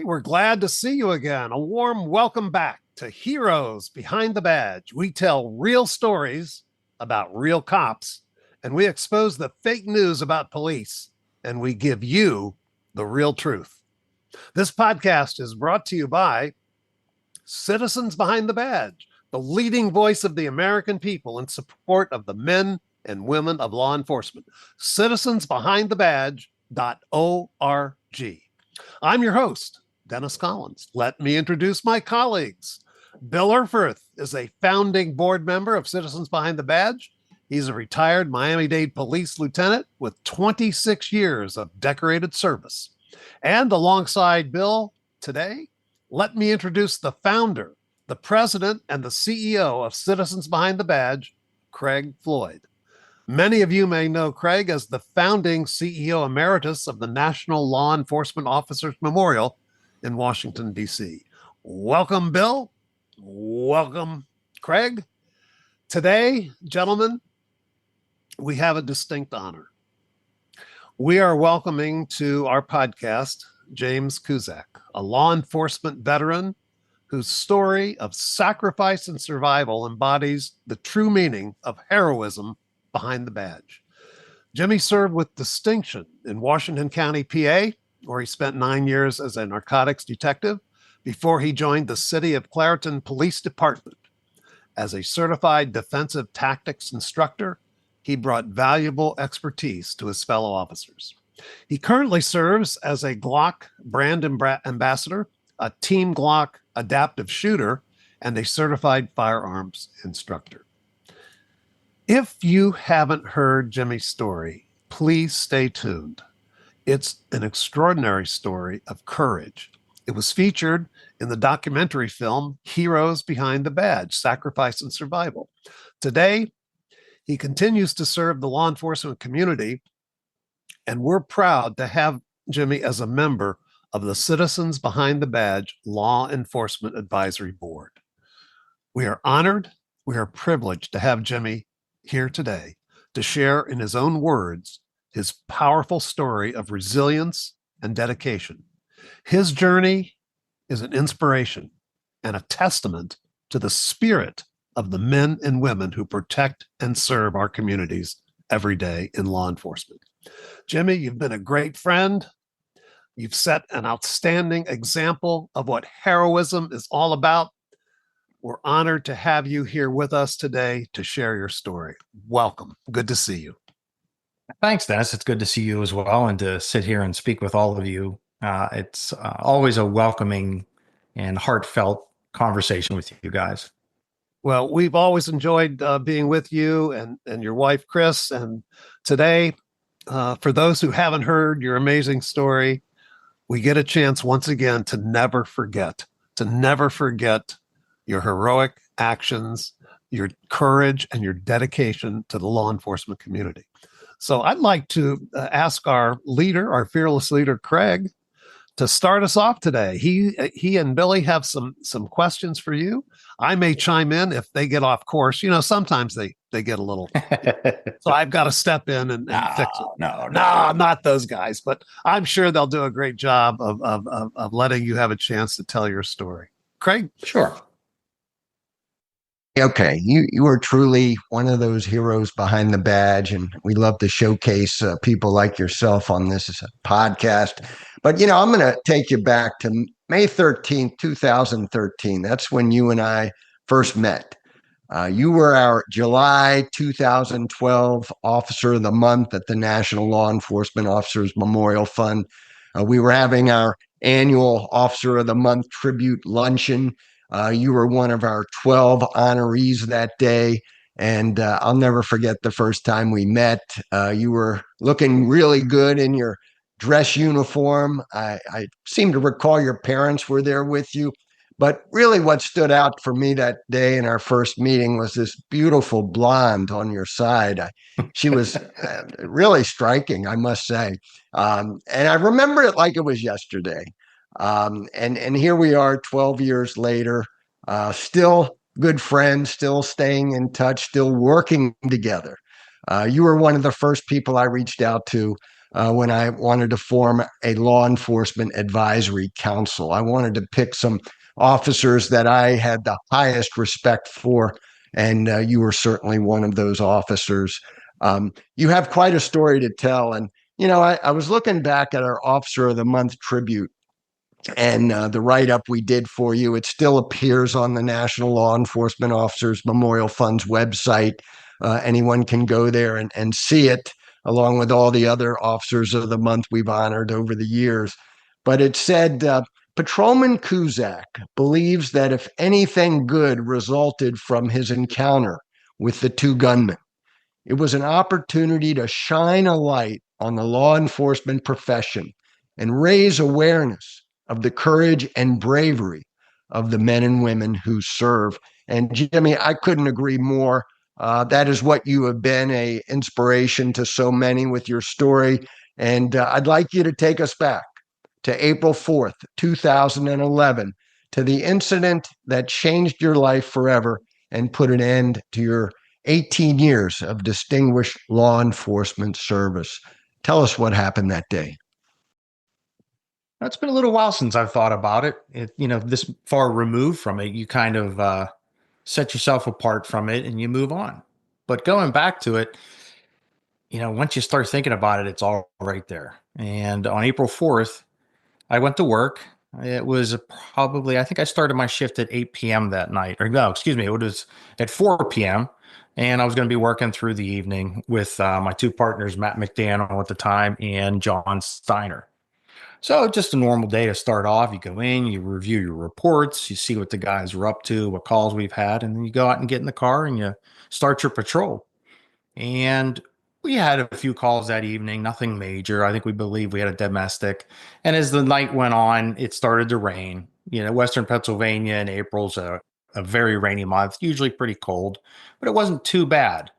we're glad to see you again. A warm welcome back to Heroes Behind the Badge. We tell real stories about real cops, and we expose the fake news about police, and we give you the real truth. This podcast is brought to you by Citizens Behind the Badge, the leading voice of the American people in support of the men and women of law enforcement. Citizensbehindthebadge.org. I'm your host, Dennis Collins. Let me introduce my colleagues. Bill Erfurth is a founding board member of Citizens Behind the Badge. He's a retired Miami-Dade police lieutenant with 26 years of decorated service. And alongside Bill today, let me introduce the founder, the president, and the CEO of Citizens Behind the Badge, Craig Floyd. Many of you may know Craig as the founding CEO emeritus of the National Law Enforcement Officers Memorial in Washington, D.C. Welcome, Bill. Welcome, Craig. Today, gentlemen, we have a distinct honor. We are welcoming to our podcast James Kuzak, a law enforcement veteran whose story of sacrifice and survival embodies the true meaning of heroism behind the badge. Jimmy served with distinction in Washington County, PA, where he spent 9 years as a narcotics detective before he joined the City of Clareton Police Department. As a certified defensive tactics instructor, he brought valuable expertise to his fellow officers. He currently serves as a Glock brand ambassador, a Team Glock adaptive shooter, and a certified firearms instructor. If you haven't heard Jimmy's story, please stay tuned. It's an extraordinary story of courage. It was featured in the documentary film Heroes Behind the Badge, Sacrifice and Survival. Today, he continues to serve the law enforcement community, and we're proud to have Jimmy as a member of the Citizens Behind the Badge Law Enforcement Advisory Board. We are honored, we are privileged to have Jimmy here today to share in his own words his powerful story of resilience and dedication. His journey is an inspiration and a testament to the spirit of the men and women who protect and serve our communities every day in law enforcement. Jimmy, you've been a great friend. You've set an outstanding example of what heroism is all about. We're honored to have you here with us today to share your story. Welcome. Good to see you. Thanks, Dennis. It's good to see you as well and to sit here and speak with all of you. It's always a welcoming and heartfelt conversation with you guys. Well, we've always enjoyed being with you and your wife, Chris. And today, for those who haven't heard your amazing story, we get a chance once again to never forget your heroic actions, your courage, and your dedication to the law enforcement community. So I'd like to ask our leader, our fearless leader, Craig, to start us off today. He and Billy have some questions for you. I may chime in if they get off course. You know, sometimes they get a little, so I've got to step in and fix it. No, not those guys, but I'm sure they'll do a great job of letting you have a chance to tell your story. Craig? Sure. Okay, you are truly one of those heroes behind the badge, and we love to showcase people like yourself on this podcast. But, I'm going to take you back to May 13th, 2013. That's when you and I first met. You were our July 2012 Officer of the Month at the National Law Enforcement Officers Memorial Fund. We were having our annual Officer of the Month tribute luncheon. You were one of our 12 honorees that day, and I'll never forget the first time we met. You were looking really good in your dress uniform. I seem to recall your parents were there with you, but really what stood out for me that day in our first meeting was this beautiful blonde on your side. She was really striking, I must say. And I remember it like it was yesterday. And here we are 12 years later, still good friends, still staying in touch, still working together. You were one of the first people I reached out to when I wanted to form a law enforcement advisory council. I wanted to pick some officers that I had the highest respect for, and you were certainly one of those officers. You have quite a story to tell, and I was looking back at our Officer of the Month tribute and the write up we did for you. It still appears on the National Law Enforcement Officers Memorial Fund's website. Anyone can go there and see it, along with all the other officers of the month we've honored over the years. But it said, Patrolman Kuzak believes that if anything good resulted from his encounter with the two gunmen, it was an opportunity to shine a light on the law enforcement profession and raise awareness of the courage and bravery of the men and women who serve. And Jimmy, I couldn't agree more. That is what you have been, a inspiration to so many with your story. And I'd like you to take us back to April 4th, 2011, to the incident that changed your life forever and put an end to your 18 years of distinguished law enforcement service. Tell us what happened that day. It's been a little while since I've thought about it. This far removed from it, you kind of set yourself apart from it and you move on. But going back to it, once you start thinking about it, it's all right there. And on April 4th, I went to work. It was probably, I think I started my shift at 8 p.m. that night. Or no, excuse me, it was at 4 p.m. And I was going to be working through the evening with my two partners, Matt McDaniel at the time and John Steiner. So just a normal day to start off. You go in, you review your reports, you see what the guys are up to, what calls we've had, and then you go out and get in the car and you start your patrol. And we had a few calls that evening, nothing major. I think we believe we had a domestic. And as the night went on, it started to rain. Western Pennsylvania in April's a very rainy month, usually pretty cold, but it wasn't too bad.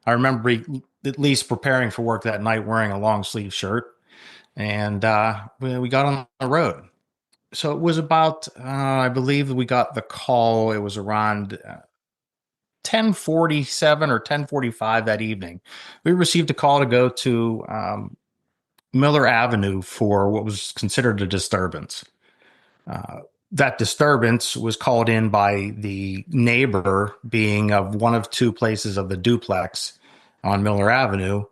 I remember at least preparing for work that night wearing a long sleeve shirt. And we got on the road. So it was about, I believe we got the call. It was around 10:47 or 10:45 that evening. We received a call to go to Miller Avenue for what was considered a disturbance. That disturbance was called in by the neighbor being of one of two places of the duplex on Miller Avenue,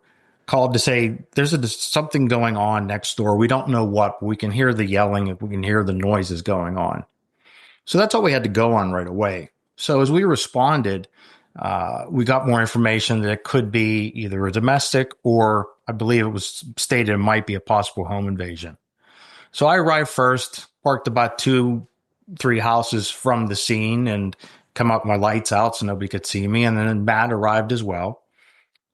called to say there's something going on next door. We don't know what, but we can hear the yelling, we can hear the noises going on. So that's all we had to go on right away. So as we responded, we got more information that it could be either a domestic or I believe it was stated it might be a possible home invasion. So I arrived first, parked about 2-3 houses from the scene and come up with my lights out so nobody could see me. And then Matt arrived as well.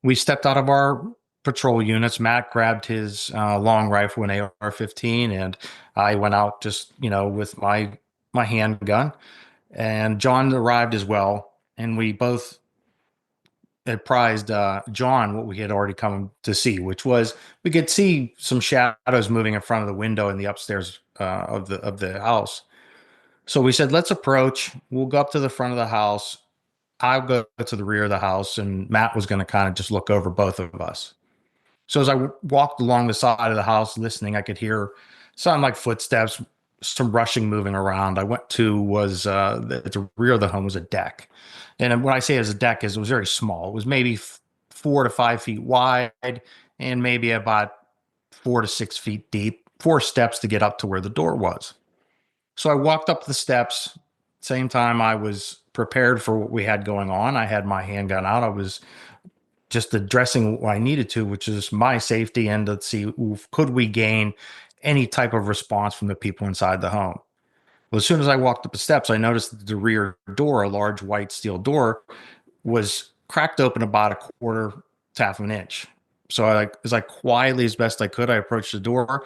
We stepped out of our patrol units. Matt grabbed his long rifle, an AR-15, and I went out just, with my handgun. And John arrived as well. And we both apprised John what we had already come to see, which was we could see some shadows moving in front of the window in the upstairs of the house. So we said, let's approach. We'll go up to the front of the house. I'll go to the rear of the house, and Matt was going to kind of just look over both of us. So as I walked along the side of the house listening, I could hear sound like footsteps, some rushing moving around. I went to the rear of the home was a deck. And when I say as a deck, is it was very small. It was maybe 4 to 5 feet wide and maybe about 4 to 6 feet deep, 4 steps to get up to where the door was. So I walked up the steps. Same time I was prepared for what we had going on. I had my handgun out. I was just addressing what I needed to, which is my safety and to see could we gain any type of response from the people inside the home. Well, as soon as I walked up the steps, I noticed that the rear door, a large white steel door, was cracked open about a quarter to half an inch. So as I quietly as best I could, I approached the door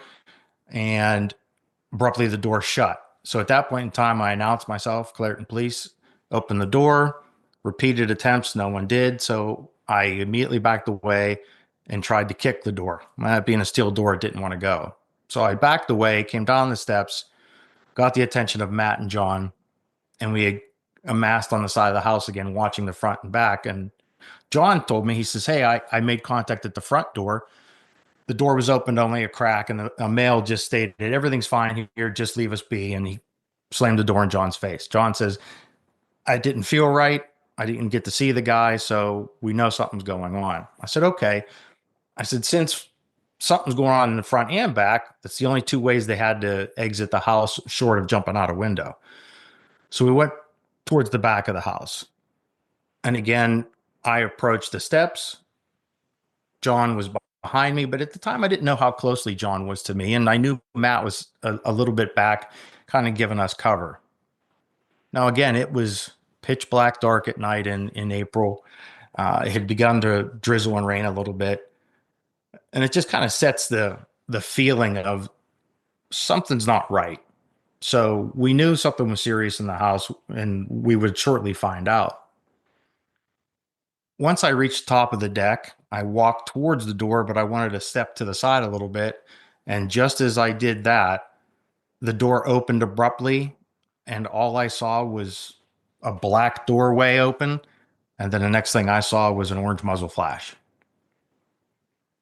and abruptly the door shut. So at that point in time, I announced myself, Clairton Police, opened the door, repeated attempts, no one did. So I immediately backed away and tried to kick the door. That being a steel door, it didn't want to go. So I backed away, came down the steps, got the attention of Matt and John, and we amassed on the side of the house again, watching the front and back. And John told me, he says, hey, I made contact at the front door. The door was opened only a crack, and a male just stated, "Everything's fine here. Just leave us be." And he slammed the door in John's face. John says, "I didn't feel right. I didn't get to see the guy, so we know something's going on." I said, "Okay." I said, "Since something's going on in the front and back, that's the only two ways they had to exit the house short of jumping out a window." So we went towards the back of the house. And again, I approached the steps. John was behind me, but at the time I didn't know how closely John was to me. And I knew Matt was a little bit back, kind of giving us cover. Now, again, it was pitch black dark at night in April. It had begun to drizzle and rain a little bit. And it just kind of sets the feeling of something's not right. So we knew something was serious in the house, and we would shortly find out. Once I reached the top of the deck, I walked towards the door, but I wanted to step to the side a little bit. And just as I did that, the door opened abruptly, and all I saw was a black doorway open. And then the next thing I saw was an orange muzzle flash.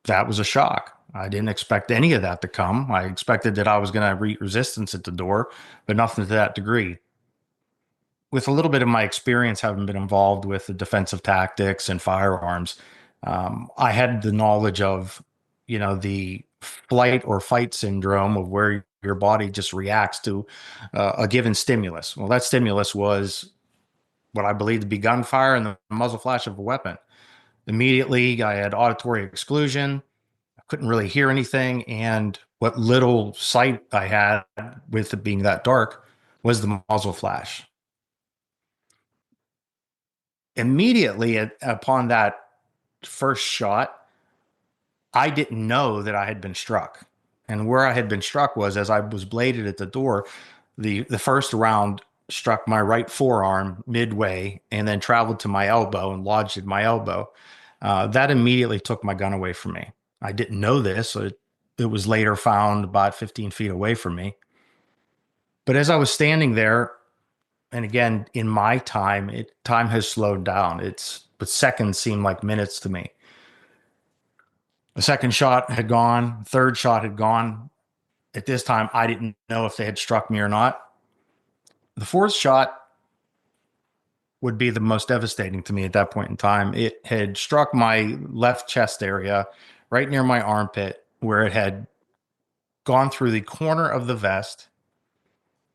That was a shock. I didn't expect any of that to come. I expected that I was going to meet resistance at the door, but nothing to that degree. With a little bit of my experience having been involved with the defensive tactics and firearms, I had the knowledge of, the flight or fight syndrome of where your body just reacts to a given stimulus. Well, that stimulus was what I believed to be gunfire and the muzzle flash of a weapon. Immediately, I had auditory exclusion. I couldn't really hear anything. And what little sight I had, with it being that dark, was the muzzle flash. Immediately upon that first shot, I didn't know that I had been struck. And where I had been struck was as I was bladed at the door, the first round struck my right forearm midway and then traveled to my elbow and lodged in my elbow. That immediately took my gun away from me. I didn't know this. So it was later found about 15 feet away from me. But as I was standing there, and again, in my time, time has slowed down. But seconds seem like minutes to me. The second shot had gone. Third shot had gone. At this time, I didn't know if they had struck me or not. The fourth shot would be the most devastating to me at that point in time. It had struck my left chest area, right near my armpit, where it had gone through the corner of the vest,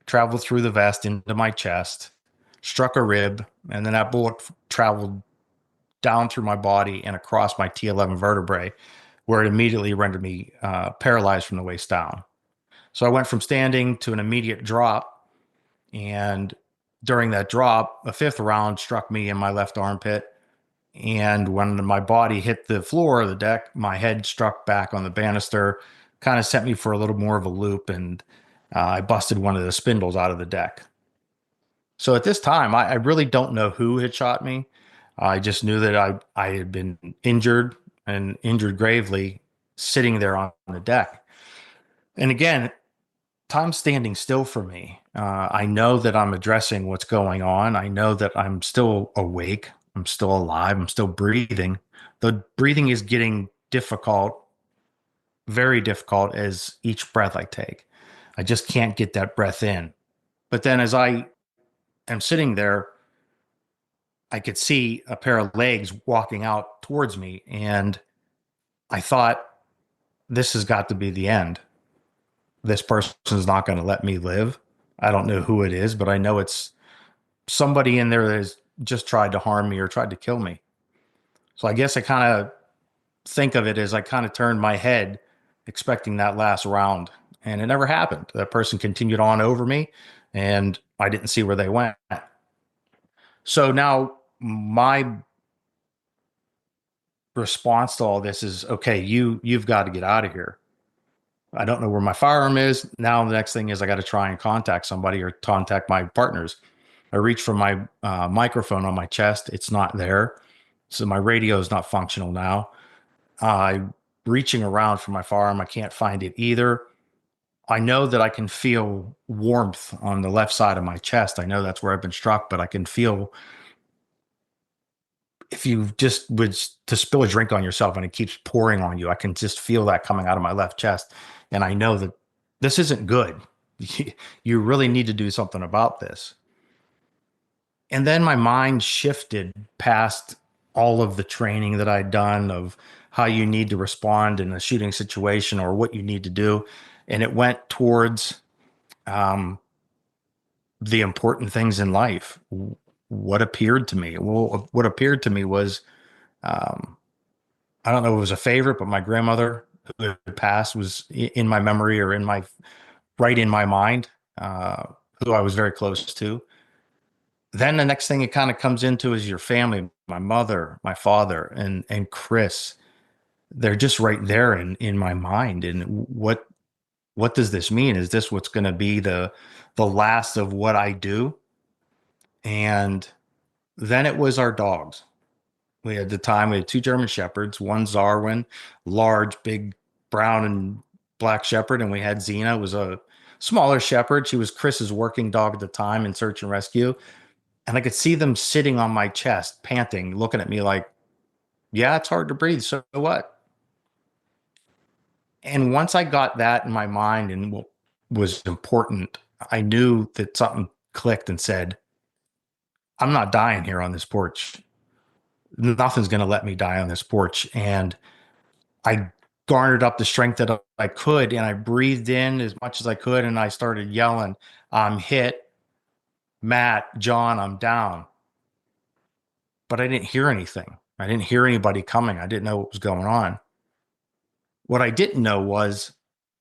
traveled through the vest into my chest, struck a rib, and then that bullet traveled down through my body and across my T11 vertebrae, where it immediately rendered me paralyzed from the waist down. So I went from standing to an immediate drop, and during that drop, a fifth round struck me in my left armpit. And when my body hit the floor of the deck, my head struck back on the banister, kind of sent me for a little more of a loop, and I busted one of the spindles out of the deck. So at this time, I really don't know who had shot me. I just knew that I had been injured and injured gravely sitting there on the deck. And again, time's standing still for me. I know that I'm addressing what's going on. I know that I'm still awake. I'm still alive. I'm still breathing. The breathing is getting difficult, very difficult as each breath I take. I just can't get that breath in. But then as I am sitting there, I could see a pair of legs walking out towards me. And I thought, this has got to be the end. This person is not going to let me live. I don't know who it is, but I know it's somebody in there that has just tried to harm me or tried to kill me. So I guess I kind of think of it as I kind of turned my head expecting that last round, and it never happened. That person continued on over me, and I didn't see where they went. So now my response to all this is, okay, you've got to get out of here. I don't know where my firearm is. Now the next thing is I got to try and contact somebody or contact my partners. I reach for my microphone on my chest. It's not there. So my radio is not functional now. I'm reaching around for my firearm. I can't find it either. I know that I can feel warmth on the left side of my chest. I know that's where I've been struck, but I can feel, it if you just would to spill a drink on yourself and it keeps pouring on you, I can just feel that coming out of my left chest. And I know that this isn't good. You really need to do something about this. And then my mind shifted past all of the training that I'd done of how you need to respond in a shooting situation or what you need to do. And it went towards the important things in life. What appeared to me? Well, what appeared to me was, I don't know if it was a favorite, but my grandmother who had passed was in my memory or right in my mind, who I was very close to. Then the next thing it kind of comes into is your family, my mother, my father, and Chris. They're just right there in my mind. And what does this mean? Is this what's going to be the last of what I do? And then it was our dogs. We had two German Shepherds, one Zarwin, large, big brown and black Shepherd, and we had Xena, was a smaller Shepherd. She was Chris's working dog at the time in search and rescue. And I could see them sitting on my chest, panting, looking at me like, yeah, it's hard to breathe. So what? And once I got that in my mind and what was important, I knew that something clicked and said, I'm not dying here on this porch. Nothing's going to let me die on this porch. And I garnered up the strength that I could, and I breathed in as much as I could. And I started yelling, I'm hit. Matt, John, I'm down. But I didn't hear anything. I didn't hear anybody coming. I didn't know what was going on. What I didn't know was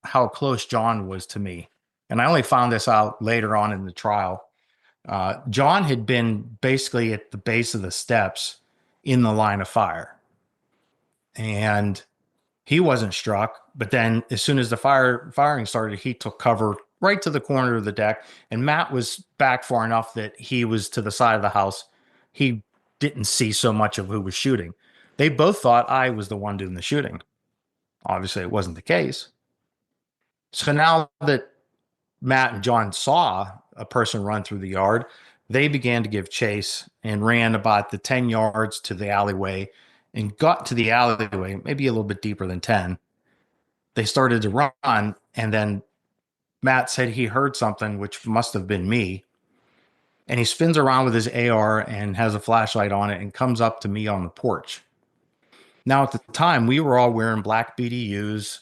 how close John was to me. And I only found this out later on in the trial. John had been basically at the base of the steps in the line of fire. And he wasn't struck. But then as soon as the firing started, he took cover right to the corner of the deck. And Matt was back far enough that he was to the side of the house. He didn't see so much of who was shooting. They both thought I was the one doing the shooting. Obviously, it wasn't the case. So now that Matt and John saw a person run through the yard, they began to give chase and ran about the 10 yards to the alleyway and got to the alleyway, maybe a little bit deeper than 10. They started to run, and then Matt said he heard something, which must have been me. And he spins around with his AR and has a flashlight on it and comes up to me on the porch. Now, at the time, we were all wearing black BDUs,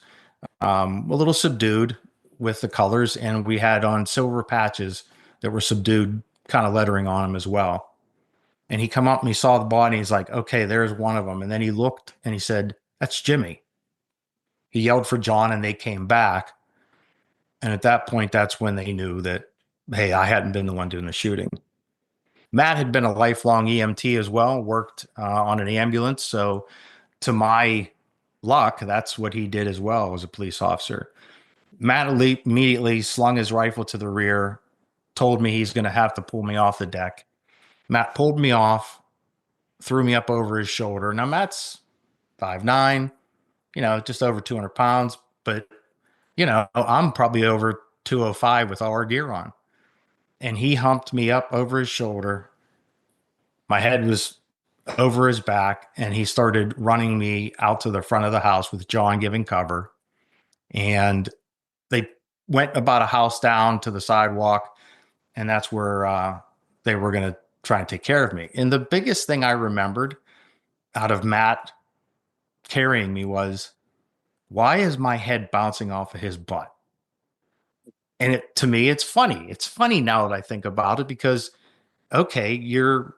a little subdued with the colors, and we had on silver patches that were subdued kind of lettering on them as well. And he come up and he saw the body. He's like, okay, there's one of them. And then he looked and he said, that's Jimmy. He yelled for John and they came back. And at that point, that's when they knew that, hey, I hadn't been the one doing the shooting. Matt had been a lifelong EMT as well, worked on an ambulance. So to my luck, that's what he did as well as a police officer. Matt immediately slung his rifle to the rear, told me he's going to have to pull me off the deck. Matt pulled me off, threw me up over his shoulder. Now, Matt's 5'9", just over 200 pounds, but, I'm probably over 205 with all our gear on. And he humped me up over his shoulder. My head was over his back, and he started running me out to the front of the house with John giving cover. And they went about a house down to the sidewalk, and that's where they were going to try and take care of me. And the biggest thing I remembered out of Matt carrying me was, why is my head bouncing off of his butt? And to me, it's funny. It's funny now that I think about it because, okay, you're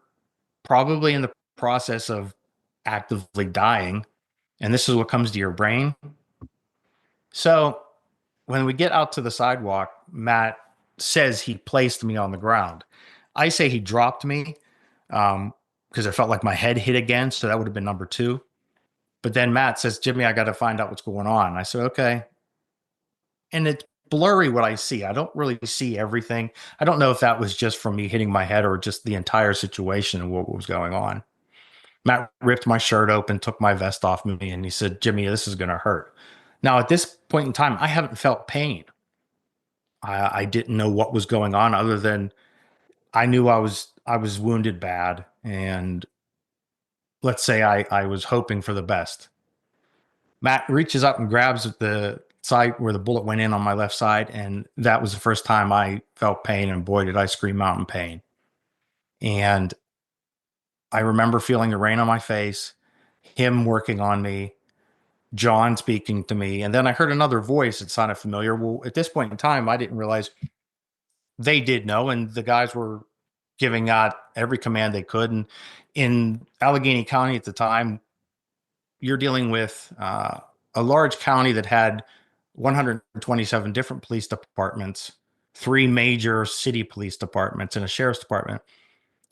probably in the process of actively dying, and this is what comes to your brain. So when we get out to the sidewalk, Matt says he placed me on the ground. I say he dropped me because I felt like my head hit again. So that would have been number 2. But then Matt says, Jimmy, I got to find out what's going on. I said, okay. And it's blurry what I see. I don't really see everything. I don't know if that was just from me hitting my head or just the entire situation and what was going on. Matt ripped my shirt open, took my vest off me, and he said, Jimmy, this is going to hurt. Now, at this point in time, I haven't felt pain. I didn't know what was going on other than I knew I was wounded bad, and let's say I was hoping for the best. Matt reaches up and grabs at the side where the bullet went in on my left side. And that was the first time I felt pain. And boy, did I scream out in pain. And I remember feeling the rain on my face, him working on me, John speaking to me. And then I heard another voice that sounded familiar. Well, at this point in time, I didn't realize they did know. And the guys were giving out every command they could. And in Allegheny County at the time, you're dealing with a large county that had 127 different police departments, three major city police departments, and a sheriff's department.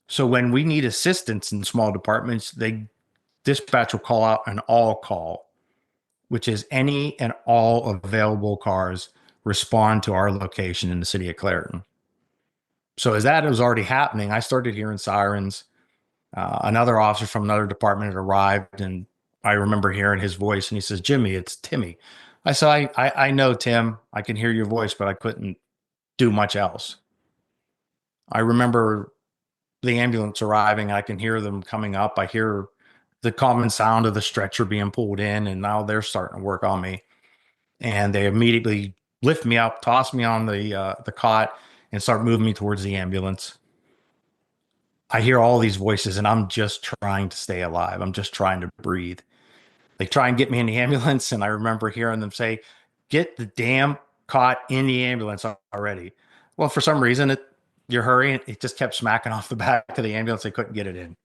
So when we need assistance in small departments, they dispatch will call out an all call, which is any and all available cars respond to our location in the city of Clairton. So as that was already happening, I started hearing sirens. Another officer from another department had arrived, and I remember hearing his voice, and he says, "Jimmy, it's Timmy." I said, I know, Tim. I can hear your voice, but I couldn't do much else. I remember the ambulance arriving. I can hear them coming up. I hear the common sound of the stretcher being pulled in, and now they're starting to work on me. And they immediately lift me up, toss me on the cot, and start moving me towards the ambulance. I hear all these voices, and I'm just trying to stay alive. I'm just trying to breathe. They try and get me in the ambulance, and I remember hearing them say, "Get the damn cot in the ambulance already." Well, for some reason, you're hurrying. It just kept smacking off the back of the ambulance. They couldn't get it in.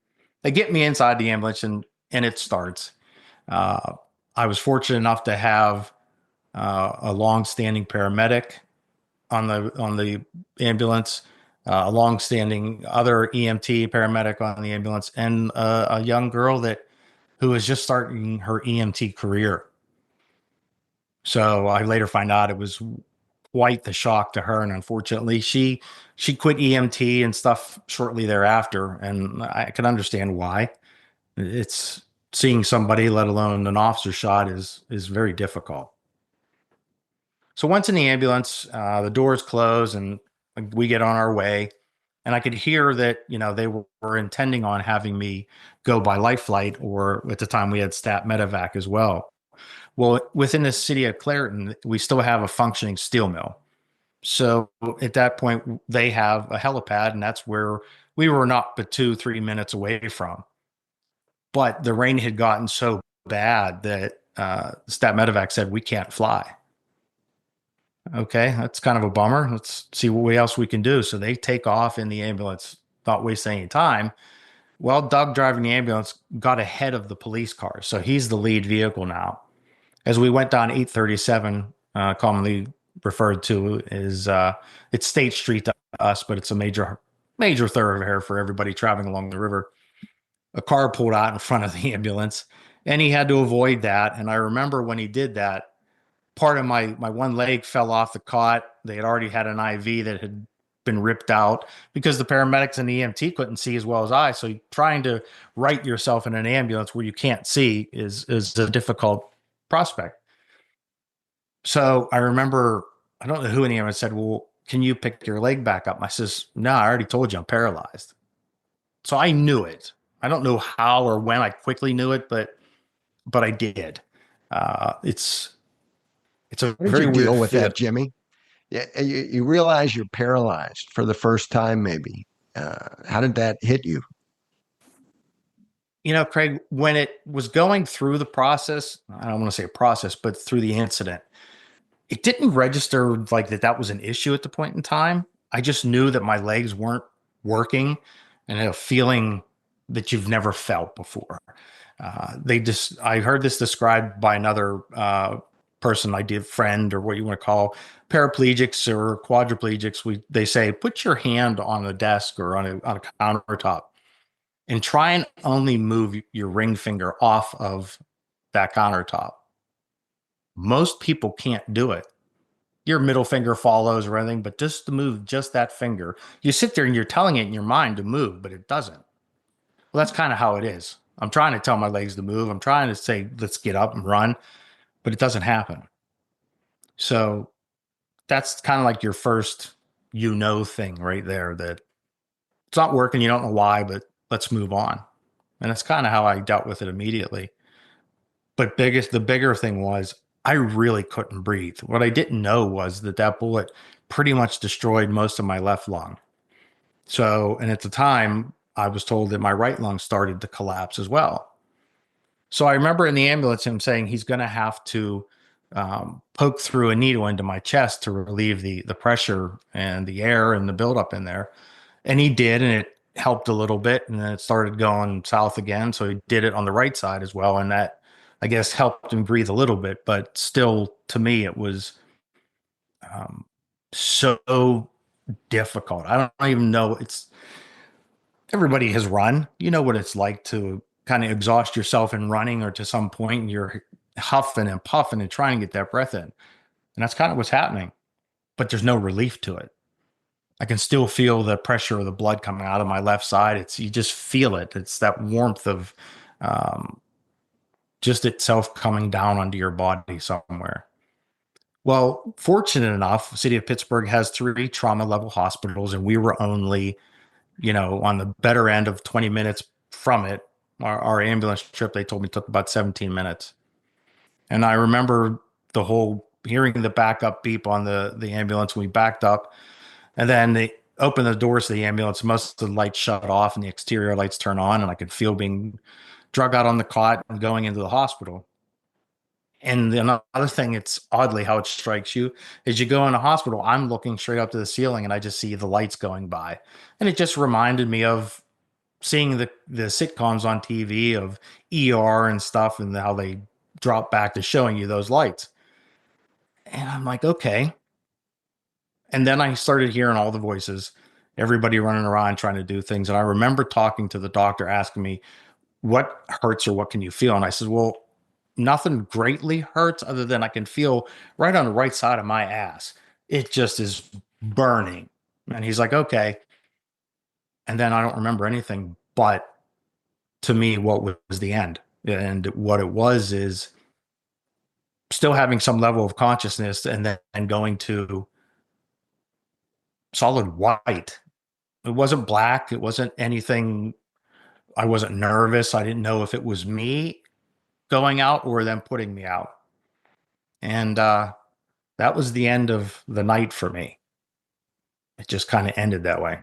They get me inside the ambulance, and it starts. Uh, I was fortunate enough to have a long-standing paramedic on the ambulance, a long-standing other EMT paramedic on the ambulance, and a young girl who was just starting her EMT career. So I later find out it was quite the shock to her, and unfortunately, she quit EMT and stuff shortly thereafter, and I can understand why. It's seeing somebody, let alone an officer shot, is very difficult. So once in the ambulance, the doors close and we get on our way. And I could hear that, they were intending on having me go by life flight, or at the time we had stat medevac as well. Well, within the city of Clairton, we still have a functioning steel mill. So at that point, they have a helipad, and that's where we were not but 2-3 minutes away from. But the rain had gotten so bad that stat medevac said, "We can't fly." Okay, that's kind of a bummer. Let's see what else we can do. So they take off in the ambulance, not wasting any time. Well, Doug driving the ambulance got ahead of the police car. So he's the lead vehicle now. As we went down 837, commonly referred to as it's State Street to us, but it's a major thoroughfare for everybody traveling along the river. A car pulled out in front of the ambulance, and he had to avoid that. And I remember when he did that, part of my one leg fell off the cot. They had already had an IV that had been ripped out because the paramedics and the EMT couldn't see as well as I. So trying to right yourself in an ambulance where you can't see is a difficult prospect. So I remember, I don't know who in the ambulance said, "Well, can you pick your leg back up?" I says, "No, I already told you I'm paralyzed." So I knew it. I don't know how or when I quickly knew it, but I did. It's a How did very you weird deal with fit. that, Jimmy? Yeah, you realize you're paralyzed for the first time, maybe. How did that hit you? Craig, when it was going through the process, I don't want to say a process, but through the incident, it didn't register like that was an issue at the point in time. I just knew that my legs weren't working, and a feeling that you've never felt before. I heard this described by another person, friend, or what you want to call paraplegics or quadriplegics. They say, put your hand on a desk or on a countertop and try and only move your ring finger off of that countertop. Most people can't do it. Your middle finger follows or anything, but just to move just that finger, you sit there and you're telling it in your mind to move, but it doesn't. Well, that's kind of how it is. I'm trying to tell my legs to move. I'm trying to say, let's get up and run, but it doesn't happen. So that's kind of like your first, thing right there, that it's not working. You don't know why, but let's move on. And that's kind of how I dealt with it immediately. But the bigger thing was I really couldn't breathe. What I didn't know was that that bullet pretty much destroyed most of my left lung. So, and at the time, I was told that my right lung started to collapse as well. So I remember in the ambulance him saying he's going to have to poke through a needle into my chest to relieve the pressure and the air and the buildup in there. And he did, and it helped a little bit. And then it started going south again. So he did it on the right side as well. And that, I guess, helped him breathe a little bit. But still, to me, it was so difficult. I don't even know. Everybody has run. You know what it's like to kind of exhaust yourself in running, or to some point you're huffing and puffing and trying to get that breath in. And that's kind of what's happening, but there's no relief to it. I can still feel the pressure of the blood coming out of my left side. You just feel it. It's that warmth of um, just itself coming down onto your body somewhere. Well, fortunate enough, the city of Pittsburgh has 3 trauma level hospitals, and we were only, on the better end of 20 minutes from it. Our ambulance trip, they told me, took about 17 minutes. And I remember the whole hearing the backup beep on the ambulance when we backed up. And then they opened the doors to the ambulance. Most of the lights shut off and the exterior lights turn on. And I could feel being drug out on the cot and going into the hospital. And another thing, it's oddly how it strikes you, is you go in a hospital, I'm looking straight up to the ceiling and I just see the lights going by. And it just reminded me of seeing the sitcoms on TV of ER and stuff, and how they drop back to showing you those lights. And I'm like, okay. And then I started hearing all the voices, everybody running around trying to do things. And I remember talking to the doctor, asking me, what hurts or what can you feel? And I said, well, nothing greatly hurts other than I can feel right on the right side of my ass. It just is burning. And he's like, okay. And then I don't remember anything, but to me, what was the end? And what it was is still having some level of consciousness, and then going to solid white. It wasn't black. It wasn't anything. I wasn't nervous. I didn't know if it was me going out or them putting me out. And that was the end of the night for me. It just kind of ended that way.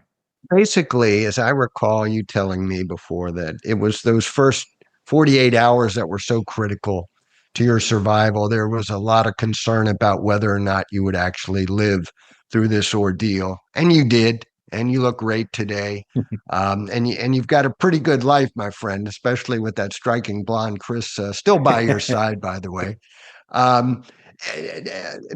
Basically, as I recall you telling me before, that it was those first 48 hours that were so critical to your survival. There was a lot of concern about whether or not you would actually live through this ordeal. And you did, and you look great today. And you've got a pretty good life, my friend, especially with that striking blonde Chris still by your side, by the way. Um,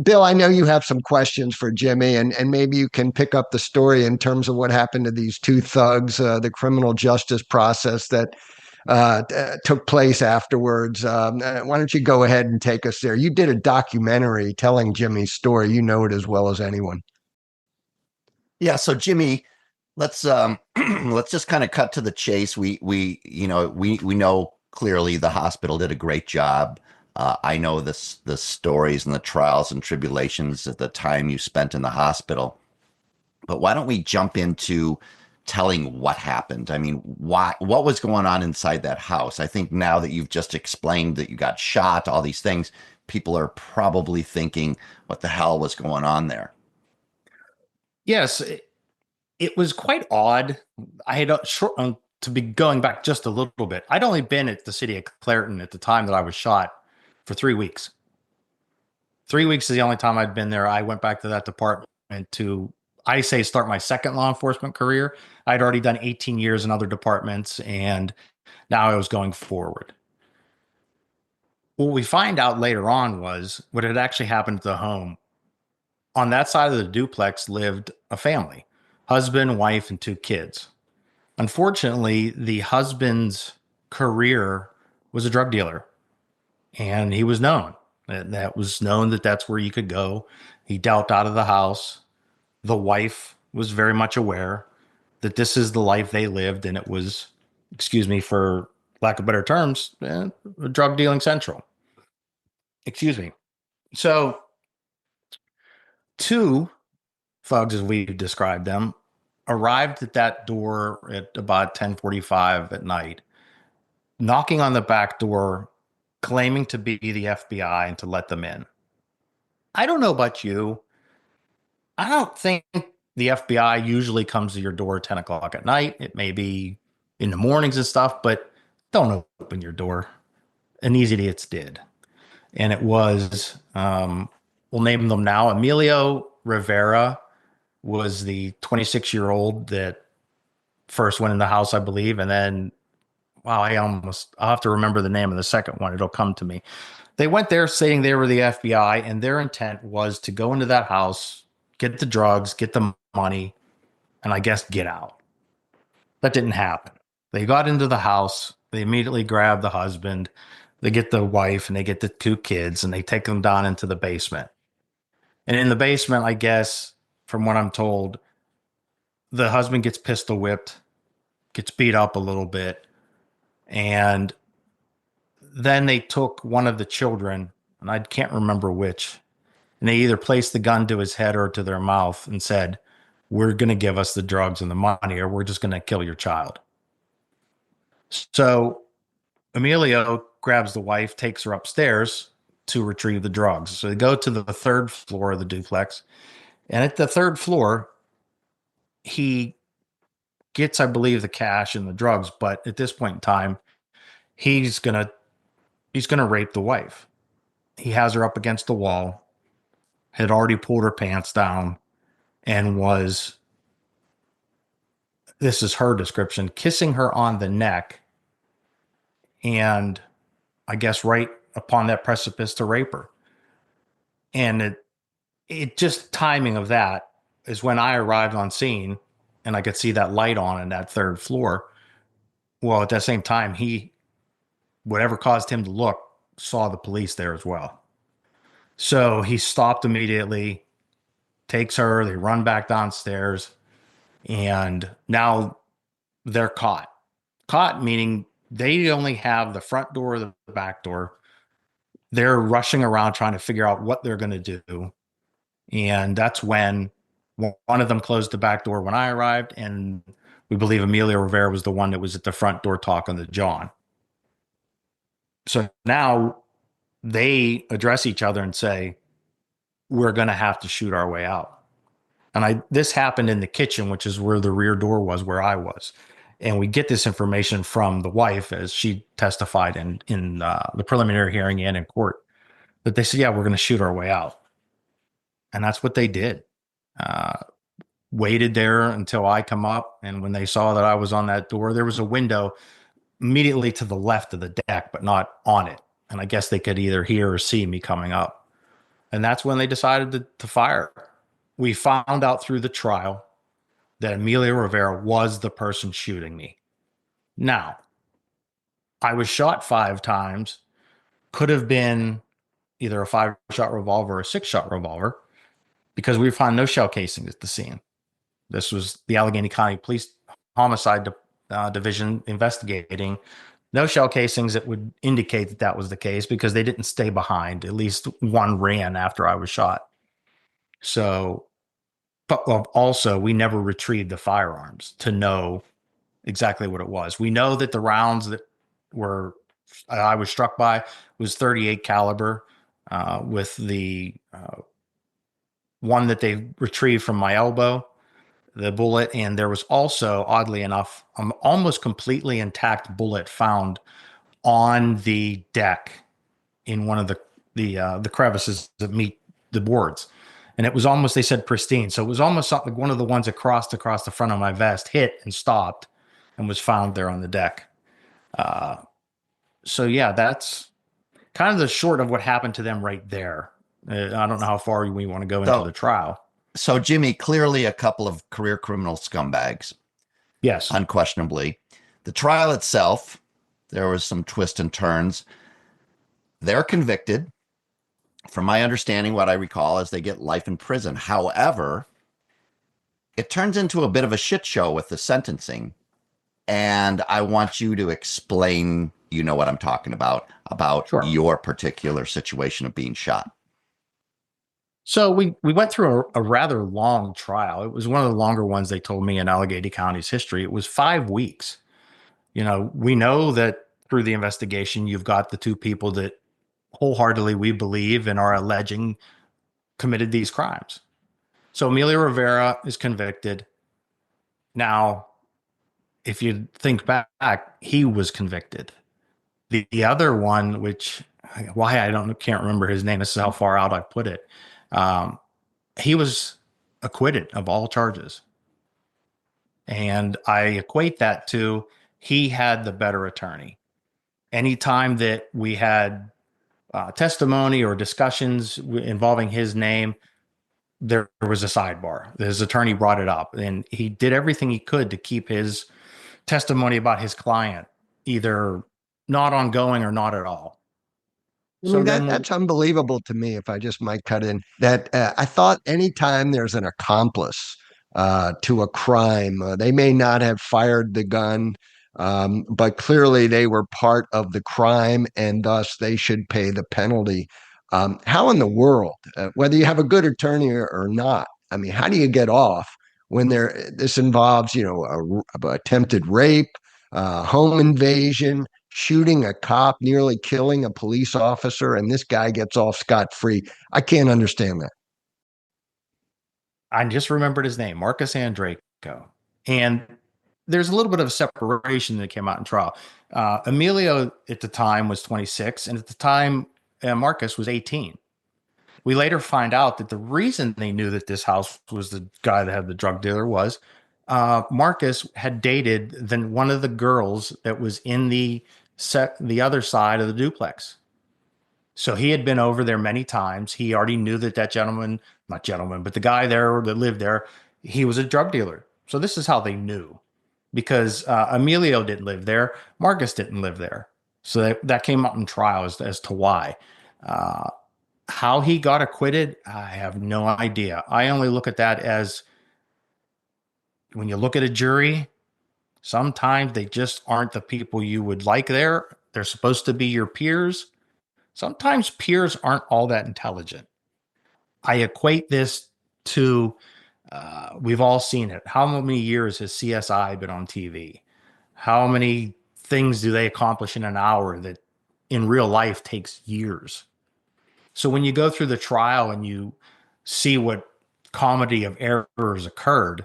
Bill, I know you have some questions for Jimmy, and maybe you can pick up the story in terms of what happened to these 2 thugs, the criminal justice process that took place afterwards. Why don't you go ahead and take us there? You did a documentary telling Jimmy's story. You know it as well as anyone. Yeah. So Jimmy, let's let's just kind of cut to the chase. We know clearly the hospital did a great job. I know the stories and the trials and tribulations at the time you spent in the hospital. But why don't we jump into telling what happened? I mean, what was going on inside that house? I think now that you've just explained that you got shot, all these things, people are probably thinking, what the hell was going on there? Yes, it was quite odd. I had to be going back just a little bit. I'd only been at the city of Clareton at the time that I was shot for 3 weeks. 3 weeks is the only time I'd been there. I went back to that department to, I say, start my second law enforcement career. I'd already done 18 years in other departments, and now I was going forward. What we find out later on was what had actually happened to the home. On that side of the duplex lived a family, husband, wife, and 2 kids. Unfortunately, the husband's career was a drug dealer, and he was known. That was known that that's where you could go. He dealt out of the house. The wife was very much aware that this is the life they lived, and it was, excuse me for lack of better terms, drug dealing central. Excuse me. So 2 thugs, as we described them, arrived at that door at about 10:45 at night knocking on the back door, claiming to be the FBI and to let them in. I don't know about you. I don't think the FBI usually comes to your door at 10 o'clock at night. It may be in the mornings and stuff, but don't open your door. And these idiots did. And it was, we'll name them now. Emilio Rivera was the 26-year-old that first went in the house, I believe. And then, wow, I'll have to remember the name of the second one. It'll come to me. They went there saying they were the FBI, and their intent was to go into that house, get the drugs, get the money, and I guess get out. That didn't happen. They got into the house. They immediately grabbed the husband. They get the wife and they get the 2 kids and they take them down into the basement. And in the basement, I guess, from what I'm told, the husband gets pistol whipped, gets beat up a little bit. And then they took one of the children, and I can't remember which, and they either placed the gun to his head or to their mouth and said, "We're going to give us the drugs and the money, or we're just going to kill your child." So Emilio grabs the wife, takes her upstairs to retrieve the drugs. So they go to the 3rd floor of the duplex. And at the 3rd floor, he gets, I believe, the cash and the drugs. But at this point in time, he's gonna rape the wife. He has her up against the wall, had already pulled her pants down, and was, this is her description, kissing her on the neck, and I guess right upon that precipice to rape her. And it just timing of that is when I arrived on scene and I could see that light on in that 3rd floor. Well, at that same time, whatever caused him to look, saw the police there as well. So he stopped immediately, takes her, they run back downstairs, and now they're caught. Caught meaning they only have the front door or the back door. They're rushing around trying to figure out what they're going to do. And that's when one of them closed the back door when I arrived, and we believe Emilio Rivera was the one that was at the front door talking to John. So now they address each other and say, "We're going to have to shoot our way out." And this happened in the kitchen, which is where the rear door was, where I was. And we get this information from the wife as she testified in the preliminary hearing and in court, that they said, "Yeah, we're going to shoot our way out." And that's what they did. Waited there until I come up. And when they saw that I was on that door, there was a window immediately to the left of the deck, but not on it. And I guess they could either hear or see me coming up. And that's when they decided to fire. We found out through the trial that Emilio Rivera was the person shooting me. Now, I was shot 5 times. Could have been either a 5-shot revolver or a 6-shot revolver, because we found no shell casings at the scene. This was the Allegheny County Police Homicide Division investigating. No shell casings that would indicate that that was the case, because they didn't stay behind. At least one ran after I was shot. So, but also we never retrieved the firearms to know exactly what it was. We know that the rounds that I was struck by was 38 caliber, with the one that they retrieved from my elbow, the bullet. And there was also, oddly enough, almost completely intact bullet found on the deck in one of the crevices that meet the boards. And it was almost, they said, pristine. So it was almost something like one of the ones that crossed across the front of my vest, hit and stopped, and was found there on the deck. So yeah, that's kind of the short of what happened to them right there. I don't know how far we want to go into the trial. So Jimmy, clearly a couple of career criminal scumbags. Yes. Unquestionably. The trial itself, there was some twists and turns. They're convicted. From my understanding, what I recall is they get life in prison. However, it turns into a bit of a shit show with the sentencing. And I want you to explain, you know what I'm talking about sure, your particular situation of being shot. So we went through a rather long trial. It was one of the longer ones they told me in Allegheny County's history. It was 5 weeks. You know, we know that through the investigation, you've got the two people that wholeheartedly we believe and are alleging committed these crimes. So Emilio Rivera is convicted. Now, if you think back, he was convicted. The other one, which why I can't remember his name. This is how far out I put it. He was acquitted of all charges, and I equate that to he had the better attorney. Anytime that we had testimony or discussions involving his name, there was a sidebar. His attorney brought it up, and he did everything he could to keep his testimony about his client either not ongoing or not at all. I mean, that's unbelievable to me, if I just might cut in, that I thought anytime there's an accomplice to a crime, they may not have fired the gun, but clearly they were part of the crime and thus they should pay the penalty. How in the world, whether you have a good attorney or not, I mean, how do you get off when this involves, a attempted rape, home invasion, shooting a cop, nearly killing a police officer, and this guy gets off scot-free? I can't understand that. I just remembered his name, Marcus Andreyko. And there's a little bit of a separation that came out in trial. Emilio at the time was 26, and at the time, Marcus was 18. We later find out that the reason they knew that this house was the guy that had the drug dealer was Marcus had dated one of the girls that was in the other side of the duplex. So he had been over there many times. He already knew that but the guy there that lived there, he was a drug dealer. So this is how they knew, because Emilio didn't live there. Marcus didn't live there. So that came up in trial as to why. How he got acquitted, I have no idea. I only look at that as when you look at a jury, sometimes they just aren't the people you would like there. They're supposed to be your peers. Sometimes peers aren't all that intelligent. I equate this to, we've all seen it. How many years has CSI been on TV? How many things do they accomplish in an hour that in real life takes years? So when you go through the trial and you see what comedy of errors occurred,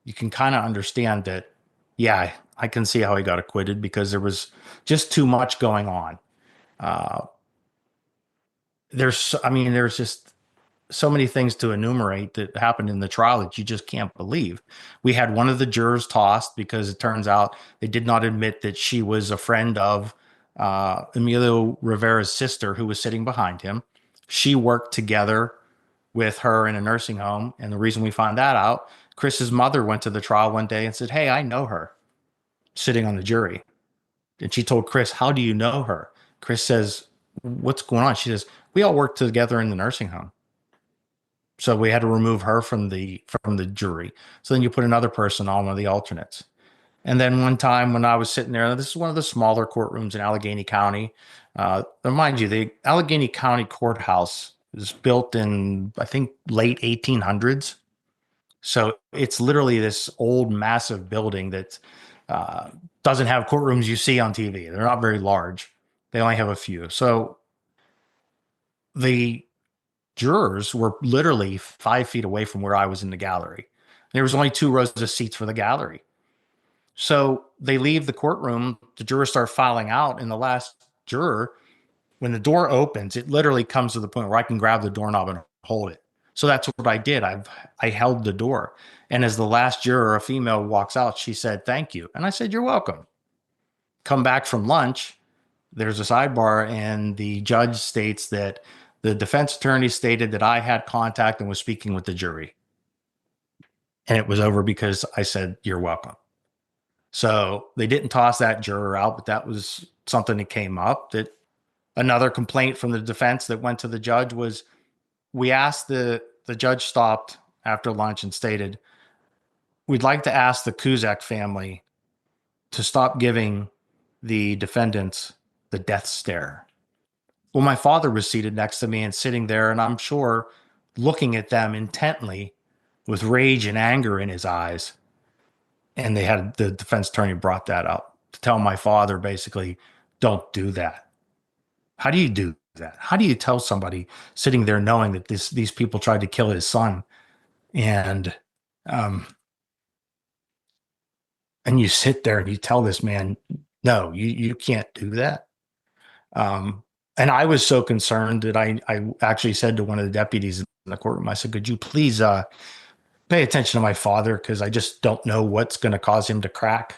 you can kind of understand that, yeah, I can see how he got acquitted because there was just too much going on. There's just so many things to enumerate that happened in the trial that you just can't believe. We had one of the jurors tossed because it turns out they did not admit that she was a friend of Emilio Rivera's sister who was sitting behind him. She worked together with her in a nursing home. And the reason we found that out, Chris's mother went to the trial one day and said, "Hey, I know her," sitting on the jury. And she told Chris, "How do you know her?" Chris says, "What's going on?" She says, "We all worked together in the nursing home." So we had to remove her from the jury. So then you put another person on one of the alternates. And then one time when I was sitting there, this is one of the smaller courtrooms in Allegheny County. Mind you, the Allegheny County courthouse was built in, I think, late 1800s. So it's literally this old, massive building that doesn't have courtrooms you see on TV. They're not very large. They only have a few. So the jurors were literally 5 feet away from where I was in the gallery. There was only 2 rows of seats for the gallery. So they leave the courtroom, the jurors start filing out, and the last juror, when the door opens, it literally comes to the point where I can grab the doorknob and hold it. So that's what I did. I held the door. And as the last juror, a female, walks out, she said, "Thank you." And I said, "You're welcome." Come back from lunch, there's a sidebar, and the judge states that the defense attorney stated that I had contact and was speaking with the jury. And it was over because I said, "You're welcome." So they didn't toss that juror out, but that was something that came up. That another complaint from the defense that went to the judge was, we asked the judge stopped after lunch and stated, "We'd like to ask the Kuzak family to stop giving the defendants the death stare." Well, my father was seated next to me and sitting there, and I'm sure looking at them intently with rage and anger in his eyes. And the defense attorney brought that up to tell my father, basically, don't do that. How do you do that? How do you tell somebody sitting there knowing that these people tried to kill his son, and um, and you sit there and you tell this man, no, you can't do that. And I was so concerned that I actually said to one of the deputies in the courtroom, I said, could you please pay attention to my father, because I just don't know what's going to cause him to crack.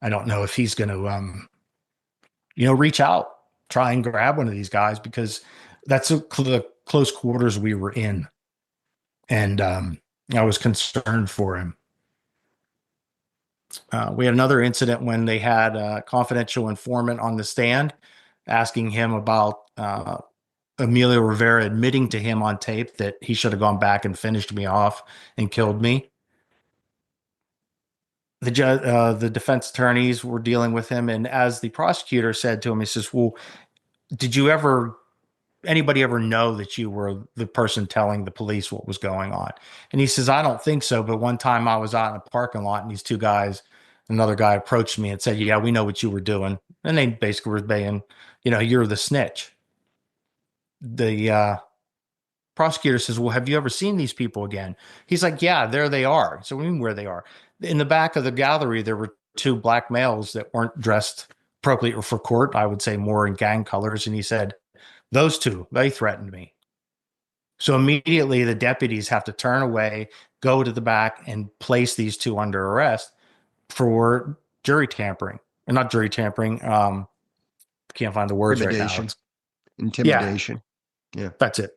I don't know if he's going to reach out, try and grab one of these guys, because that's the close quarters we were in. And I was concerned for him. We had another incident when they had a confidential informant on the stand asking him about Emilio Rivera admitting to him on tape that he should have gone back and finished me off and killed me. The defense attorneys were dealing with him, and as the prosecutor said to him, he says, well, did anybody ever know that you were the person telling the police what was going on? And he says, I don't think so. But one time I was out in a parking lot and these two guys, another guy approached me and said, yeah, we know what you were doing. And they basically were saying, you're the snitch. The prosecutor says, well, have you ever seen these people again? He's like, yeah, there they are. So we mean where they are. In the back of the gallery, there were two black males that weren't dressed appropriately for court. I would say more in gang colors. And he said, those two, they threatened me. So immediately the deputies have to turn away, go to the back, and place these two under arrest for jury tampering. Or not jury tampering. Can't find the words right now. Intimidation. Yeah. That's it.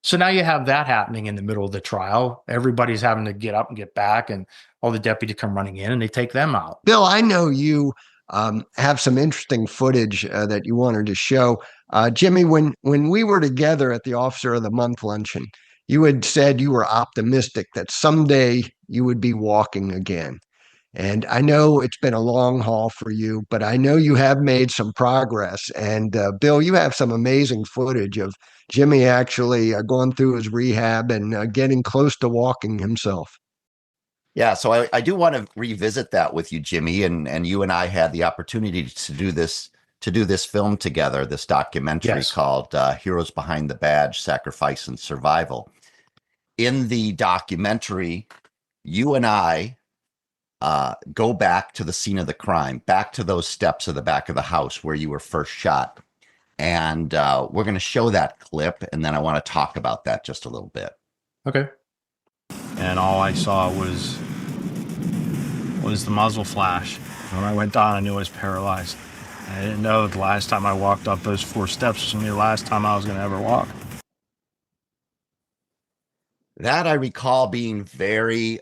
So now you have that happening in the middle of the trial. Everybody's having to get up and get back, and all the deputies come running in and they take them out. Bill, I know you have some interesting footage that you wanted to show. Jimmy, when we were together at the Officer of the Month luncheon, you had said you were optimistic that someday you would be walking again. And I know it's been a long haul for you, but I know you have made some progress. And Bill, you have some amazing footage of Jimmy actually going through his rehab and getting close to walking himself. Yeah, so I do want to revisit that with you, Jimmy, and you and I had the opportunity to do this film together, this documentary called Heroes Behind the Badge, Sacrifice and Survival. In the documentary, you and I go back to the scene of the crime, back to those steps of the back of the house where you were first shot. And we're going to show that clip, and then I want to talk about that just a little bit. Okay. And all I saw was the muzzle flash. When I went down, I knew I was paralyzed. I didn't know the last time I walked up those 4 steps was going to be the last time I was going to ever walk. That I recall being very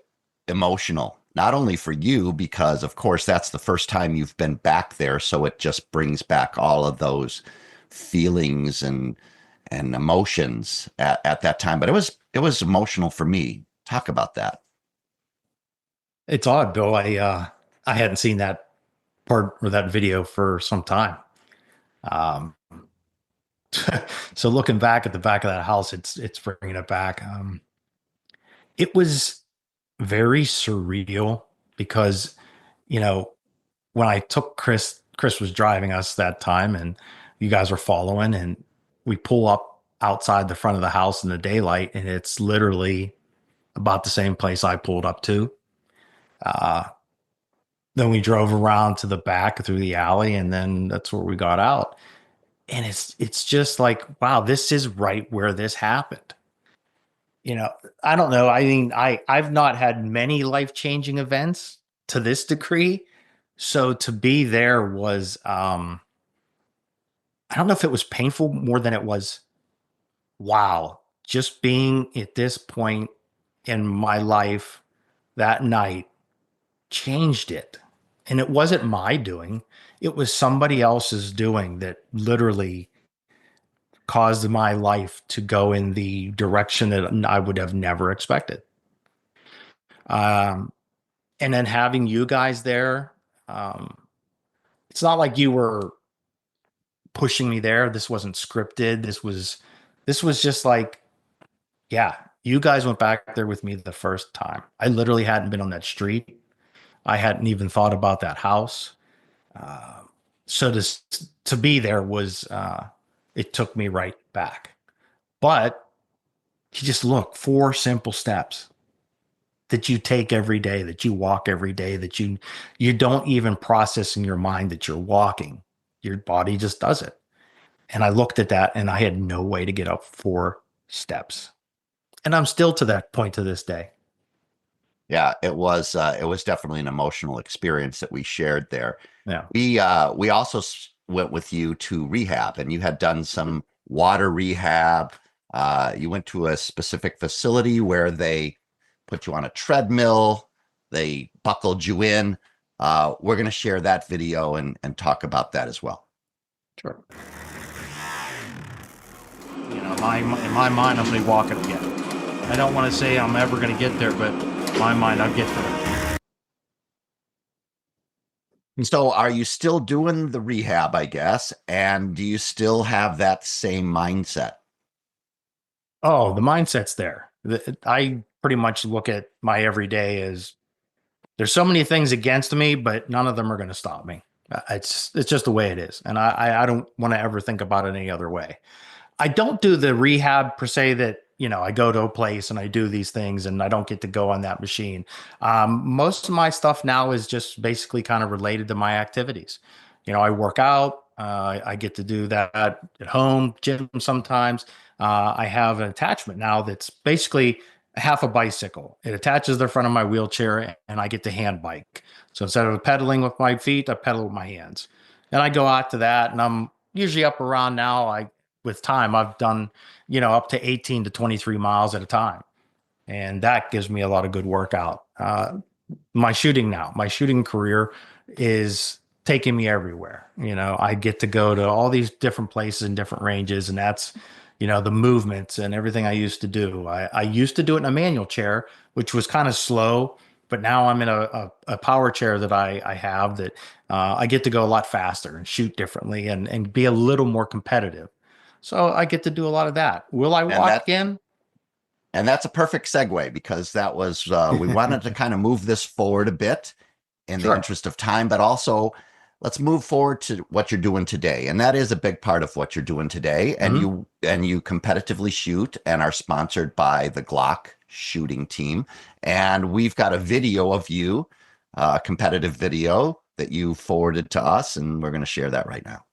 emotional, not only for you, because of course that's the first time you've been back there, so it just brings back all of those feelings and emotions at that time. But it was emotional for me. Talk about that. It's odd, Bill. I hadn't seen that part or that video for some time. So looking back at the back of that house, it's bringing it back. It was very surreal because, when I took Chris was driving us that time, and you guys were following, and we pull up outside the front of the house in the daylight, and it's literally about the same place I pulled up to. Then we drove around to the back through the alley, and then that's where we got out. And it's just like, wow, this is right where this happened. I don't know. I mean, I've not had many life-changing events to this degree. So to be there was, I don't know if it was painful more than it was, wow, just being at this point in my life that night changed it. And it wasn't my doing. It was somebody else's doing that literally caused my life to go in the direction that I would have never expected. And then having you guys there, it's not like you were pushing me there. This wasn't scripted. This was just like, yeah, you guys went back there with me the first time. I literally hadn't been on that street. I hadn't even thought about that house. So to be there was, it took me right back. But you just look, 4 simple steps that you take every day, that you walk every day, that you don't even process in your mind that you're walking. Your body just does it. And I looked at that and I had no way to get up 4 steps. And I'm still to that point to this day. Yeah, it was definitely an emotional experience that we shared there. Yeah. We also went with you to rehab, and you had done some water rehab. You went to a specific facility where they put you on a treadmill. They buckled you in. We're going to share that video and talk about that as well. Sure. You know, in my mind, I'm going to walk it again. I don't want to say I'm ever going to get there, but in my mind, I'll get there. So are you still doing the rehab, I guess? And do you still have that same mindset? Oh, the mindset's there. I pretty much look at my everyday as there's so many things against me, but none of them are going to stop me. It's just the way it is. And I don't want to ever think about it any other way. I don't do the rehab per se that, you know, I go to a place and I do these things and I don't get to go on that machine. Most of my stuff now is just basically kind of related to my activities. You know, I work out. I get to do that at home, gym sometimes. I have an attachment now that's basically half a bicycle. It attaches the front of my wheelchair and I get to hand bike. So instead of pedaling with my feet, I pedal with my hands. And I go out to that and I'm usually up around now. With time, I've done, you know, up to 18 to 23 miles at a time. And that gives me a lot of good workout. My shooting career is taking me everywhere. You know, I get to go to all these different places and different ranges. And that's, you know, the movements and everything I used to do. I used to do it in a manual chair, which was kind of slow. But now I'm in a power chair that I have that I get to go a lot faster and shoot differently and be a little more competitive. So I get to do a lot of that. Will I walk again? And that's a perfect segue because that was, we wanted to kind of move this forward a bit in the interest of time, but also let's move forward to what you're doing today. And that is a big part of what you're doing today. And you competitively shoot and are sponsored by the Glock shooting team. And we've got a video of you, a competitive video that you forwarded to us. And we're going to share that right now.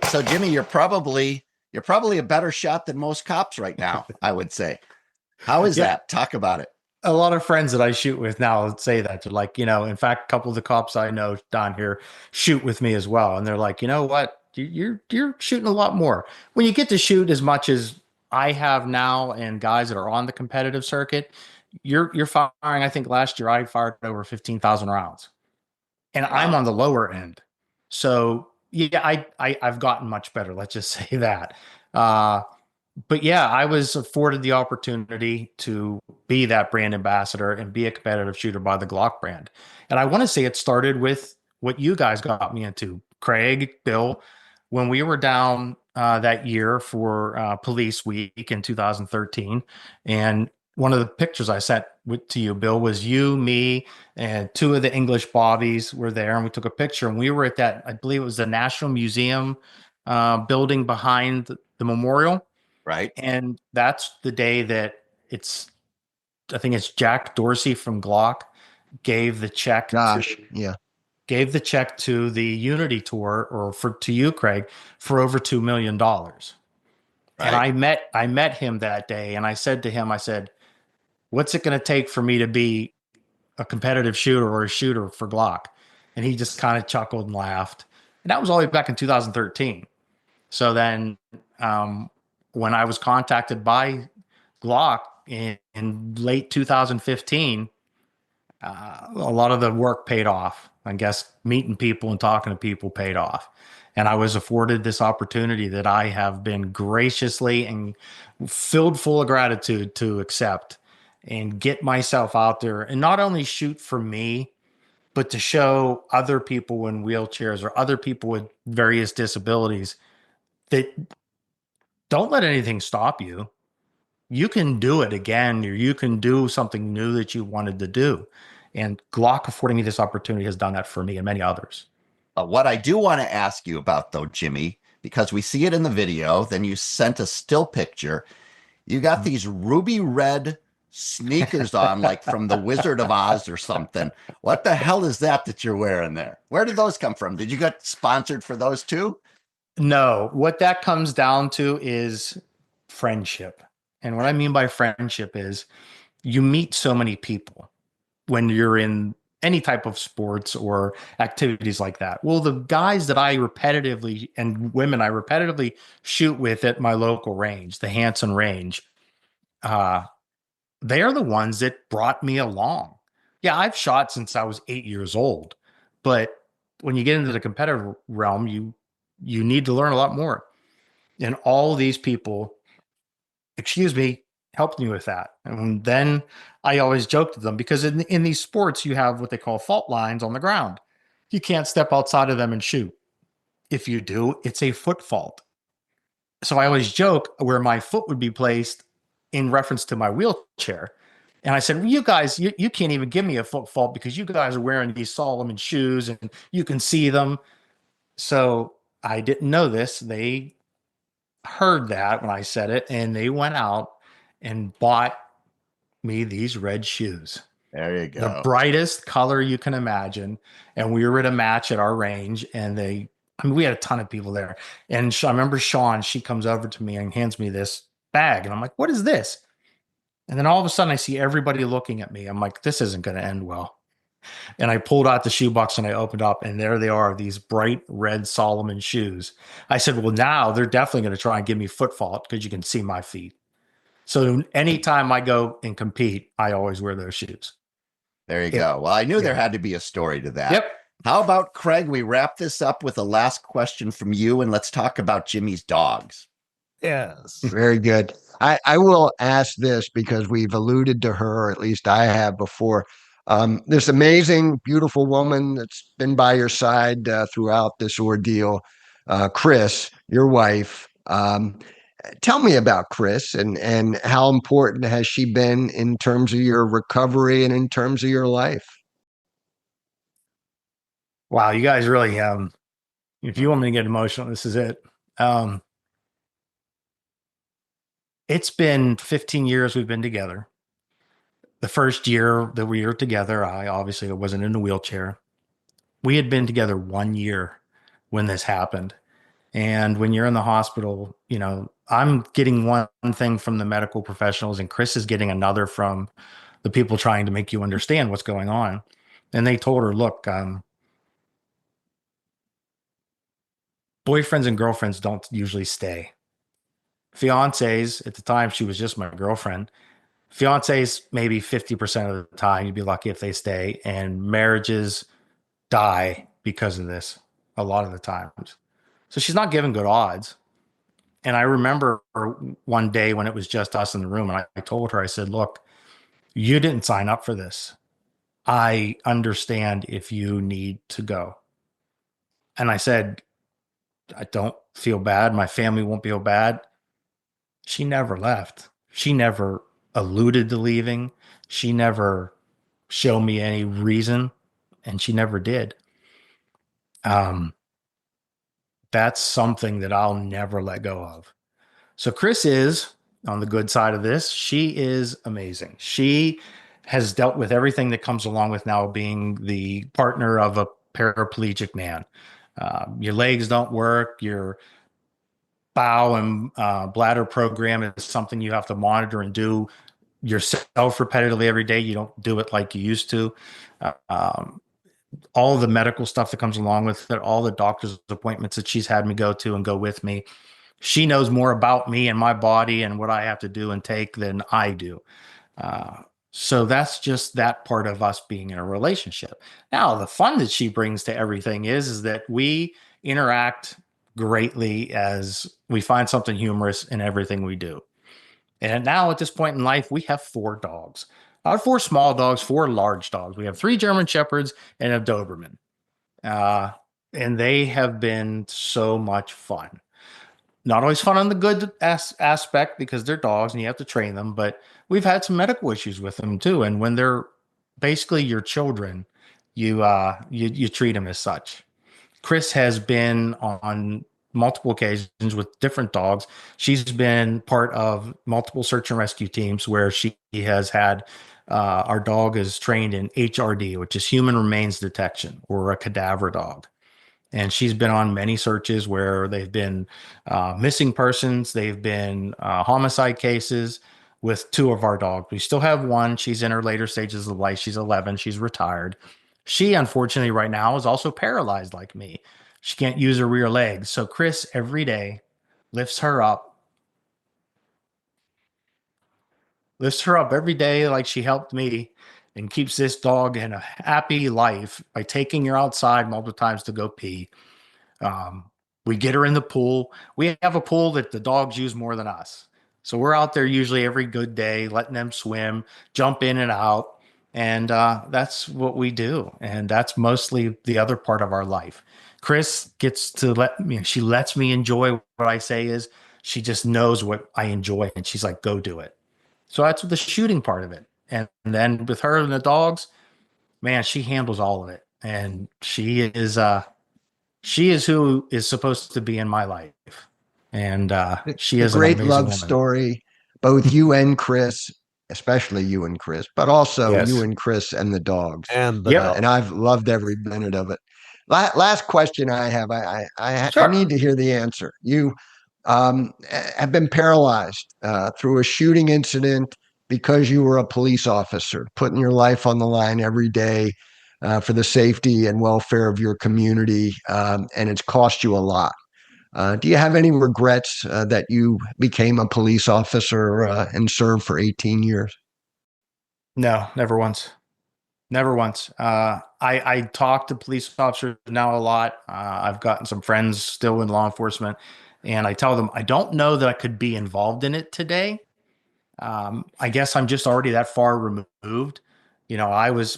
So Jimmy, you're probably a better shot than most cops right now, I would say. How is that? Talk about it. A lot of friends that I shoot with now say that. They're like, you know, in fact, a couple of the cops I know down here shoot with me as well. And they're like, you know what? You're shooting a lot more. When you get to shoot as much as I have now and guys that are on the competitive circuit, you're firing. I think last year I fired over 15,000 rounds. And I'm on the lower end. So yeah, I've gotten much better. Let's just say that. But yeah, I was afforded the opportunity to be that brand ambassador and be a competitive shooter by the Glock brand. And I want to say it started with what you guys got me into, Craig, Bill, when we were down that year for Police Week in 2013. And one of the pictures I sent to you, Bill, was you, me, and 2 of the English bobbies were there. And we took a picture and we were at that, I believe it was the National Museum building behind the memorial. Right. And that's the day that I think it's Jack Dorsey from Glock gave the check. Gave the check to the Unity Tour or to you, Craig, for over $2 million. Right. And I met him that day and I said to him, I said, what's it going to take for me to be a competitive shooter or a shooter for Glock? And he just kind of chuckled and laughed. And that was all the way back in 2013. So then when I was contacted by Glock in late 2015, a lot of the work paid off. I guess meeting people and talking to people paid off. And I was afforded this opportunity that I have been graciously and filled full of gratitude to accept and get myself out there and not only shoot for me, but to show other people in wheelchairs or other people with various disabilities that don't let anything stop you. You can do it again, or you can do something new that you wanted to do. And Glock affording me this opportunity has done that for me and many others. What I do want to ask you about, though, Jimmy, because we see it in the video, then you sent a still picture. You got these ruby red sneakers on, like from the Wizard of Oz or something. What the hell is that you're wearing there? Where did those come from? Did you get sponsored for those too? No, what that comes down to is friendship. And what I mean by friendship is you meet so many people when you're in any type of sports or activities like that. Well, the guys that I repetitively and women I repetitively shoot with at my local range, the Hanson range, they are the ones that brought me along. Yeah, I've shot since I was 8 years old, but when you get into the competitive realm, you need to learn a lot more. And all these people, excuse me, helped me with that. And then I always joked to them because in these sports, you have what they call fault lines on the ground. You can't step outside of them and shoot. If you do, it's a foot fault. So I always joke where my foot would be placed in reference to my wheelchair. And I said, well, you guys, you can't even give me a foot fault because you guys are wearing these Solomon shoes and you can see them. So I didn't know this. They heard that when I said it, and they went out and bought me these red shoes. There you go. The brightest color you can imagine. And we were at a match at our range, and we had a ton of people there. And I remember Sean, she comes over to me and hands me this bag. And I'm like, what is this? And then all of a sudden I see everybody looking at me. I'm like, this isn't going to end well. And I pulled out the shoebox and I opened up, and there they are, these bright red Solomon shoes. I said, well, now they're definitely going to try and give me foot fault because you can see my feet. So anytime I go and compete, I always wear those shoes. There you go. Well, I knew there had to be a story to that. Yep. How about, Craig, we wrap this up with a last question from you, and let's talk about Jimmy's dogs. Yes. Very good. I will ask this because we've alluded to her, or at least I have before. This amazing, beautiful woman that's been by your side throughout this ordeal, Chris, your wife. Tell me about Chris and how important has she been in terms of your recovery and in terms of your life? Wow, you guys really, if you want me to get emotional, this is it. It's been 15 years we've been together. The first year that we were together, I wasn't in a wheelchair. We had been together 1 year when this happened. And when you're in the hospital, I'm getting one thing from the medical professionals and Chris is getting another from the people trying to make you understand what's going on. And they told her, look, boyfriends and girlfriends don't usually stay. Fiancés, at the time, she was just my girlfriend. Fiancés, maybe 50% of the time, you'd be lucky if they stay. And marriages die because of this a lot of the times. So she's not given good odds. And I remember one day when it was just us in the room, and I told her, I said, look, you didn't sign up for this. I understand if you need to go. And I said, I don't feel bad. My family won't feel bad. She never left. She never alluded to leaving. She never showed me any reason, and she never did. That's something that I'll never let go of. So Chris is on the good side of this. She is amazing. She has dealt with everything that comes along with now being the partner of a paraplegic man. Your legs don't work. Your bowel and bladder program is something you have to monitor and do yourself repetitively every day. You don't do it like you used to. All the medical stuff that comes along with it, all the doctor's appointments that she's had me go to and go with me. She knows more about me and my body and what I have to do and take than I do. So that's just that part of us being in a relationship. Now, the fun that she brings to everything is that we interact greatly as we find something humorous in everything we do. And now at this point in life, we have 4 dogs. Not 4 small dogs, 4 large dogs. We have 3 German Shepherds and a Doberman. Uh, and they have been so much fun. Not always fun on the good aspect because they're dogs and you have to train them, but we've had some medical issues with them too. And when they're basically your children, you treat them as such. Chris has been on multiple occasions with different dogs. She's been part of multiple search and rescue teams where she has had our dog is trained in HRD, which is human remains detection, or a cadaver dog. And she's been on many searches where they've been missing persons, they've been homicide cases with 2 of our dogs. We still have one. She's in her later stages of life. She's 11. She's retired. She, unfortunately, right now is also paralyzed like me. She can't use her rear legs. So Chris every day lifts her up every day like she helped me, and keeps this dog in a happy life by taking her outside multiple times to go pee. Um, we get her in the pool. We have a pool that the dogs use more than us. So we're out there usually every good day, letting them swim, jump in and out. And that's what we do. And that's mostly the other part of our life. Chris gets to she lets me enjoy what I say is she just knows what I enjoy. And she's like, go do it. So that's the shooting part of it. And then with her and the dogs, man, she handles all of it. And she is who is supposed to be in my life. And she is a an great amazing love woman. story, both you and Chris, especially you and Chris, but also Yes. you and Chris and the dogs. And the Yep. dog. And I've loved every minute of it. Last question I have, I Sure. need to hear the answer. You have been paralyzed through a shooting incident because you were a police officer, putting your life on the line every day for the safety and welfare of your community, and it's cost you a lot. Do you have any regrets that you became a police officer and served for 18 years? No, never once. Never once. I talk to police officers now a lot. I've gotten some friends still in law enforcement, and I tell them I don't know that I could be involved in it today. I guess I'm just already that far removed. You know,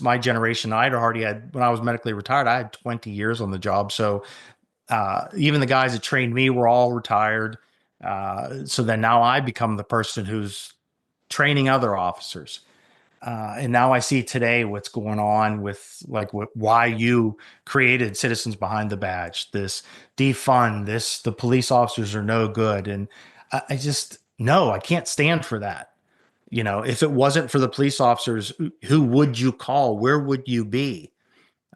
my generation, I'd already had, when I was medically retired, I had 20 years on the job. So even the guys that trained me were all retired. So then now I become the person who's training other officers. And now I see today what's going on with why you created Citizens Behind the Badge, this defund, the police officers are no good. And I just, no, I can't stand for that. You know, if it wasn't for the police officers, who would you call? Where would you be?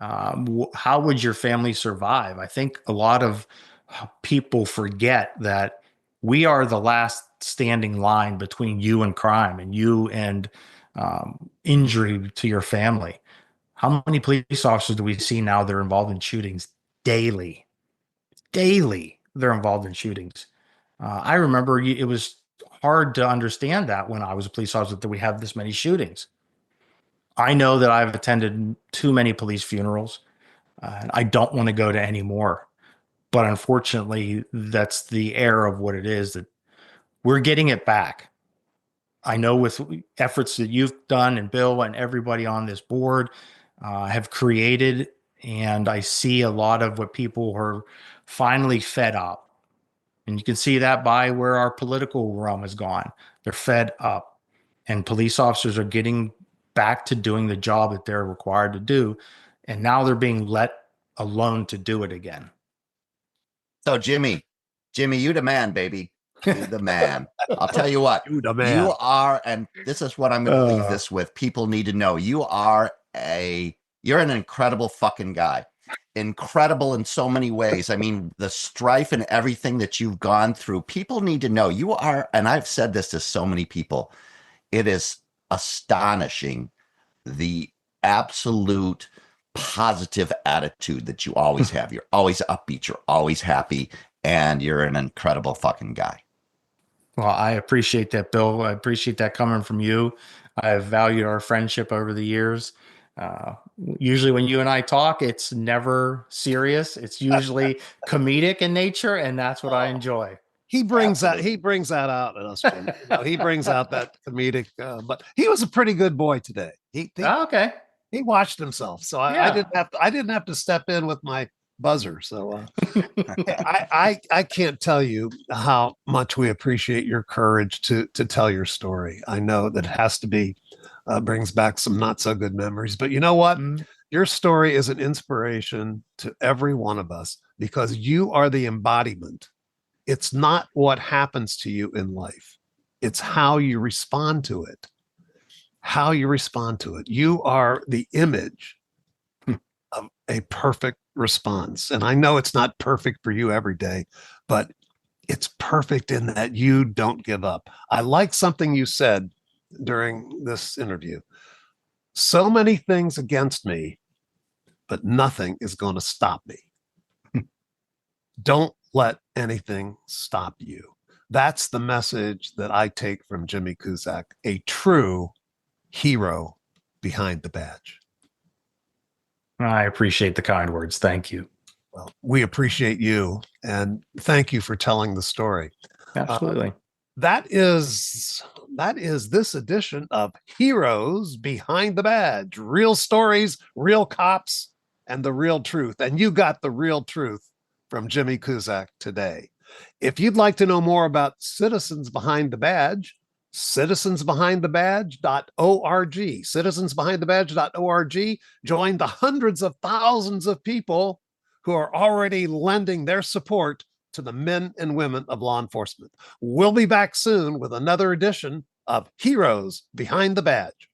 How would your family survive? I think a lot of people forget that we are the last standing line between you and crime and you and injury to your family. How many police officers do we see now that are involved in shootings daily? Daily, they're involved in shootings. I remember it was hard to understand that when I was a police officer that we have this many shootings. I know that I've attended too many police funerals. And I don't want to go to any more. But unfortunately, that's the air of what it is, that we're getting it back. I know with efforts that you've done and Bill and everybody on this board have created, and I see a lot of what people are finally fed up. And you can see that by where our political realm has gone. They're fed up, and police officers are getting back to doing the job that they're required to do. And now they're being let alone to do it again. So Jimmy, you the man, baby. You the man. I'll tell you what. You the man. You are, and this is what I'm going to leave this with. People need to know you're an incredible fucking guy. Incredible in so many ways. I mean, the strife and everything that you've gone through, people need to know you are, and I've said this to so many people, it is astonishing the absolute positive attitude that you always have. You're always upbeat, you're always happy, and you're an incredible fucking guy. Well, I appreciate that, Bill. I appreciate that coming from you. I've valued our friendship over the years. Usually when you and I talk, it's never serious. It's usually comedic in nature, and that's what I enjoy. He brings Absolutely. that out in us, Jim. He brings out that comedic, but he was a pretty good boy today. Oh, okay. He watched himself, so I Yeah. didn't have to step in with my buzzer. So I can't tell you how much we appreciate your courage to tell your story. I know that it has to be brings back some not so good memories, but you know what? Mm. Your story is an inspiration to every one of us because you are the embodiment. It's not what happens to you in life. It's how you respond to it. How you respond to it. You are the image of a perfect response. And I know it's not perfect for you every day, but it's perfect in that you don't give up. I like something you said during this interview. So many things against me, but nothing is going to stop me. Don't let anything stop you. That's the message that I take from Jimmy Kuzak, a true hero behind the badge. I appreciate the kind words. Thank you. Well, we appreciate you and thank you for telling the story. Absolutely. That is this edition of Heroes Behind the Badge. Real stories, real cops, and the real truth. And you got the real truth from Jimmy Kuzak today. If you'd like to know more about Citizens Behind the Badge, citizensbehindthebadge.org, citizensbehindthebadge.org. Join the hundreds of thousands of people who are already lending their support to the men and women of law enforcement. We'll be back soon with another edition of Heroes Behind the Badge.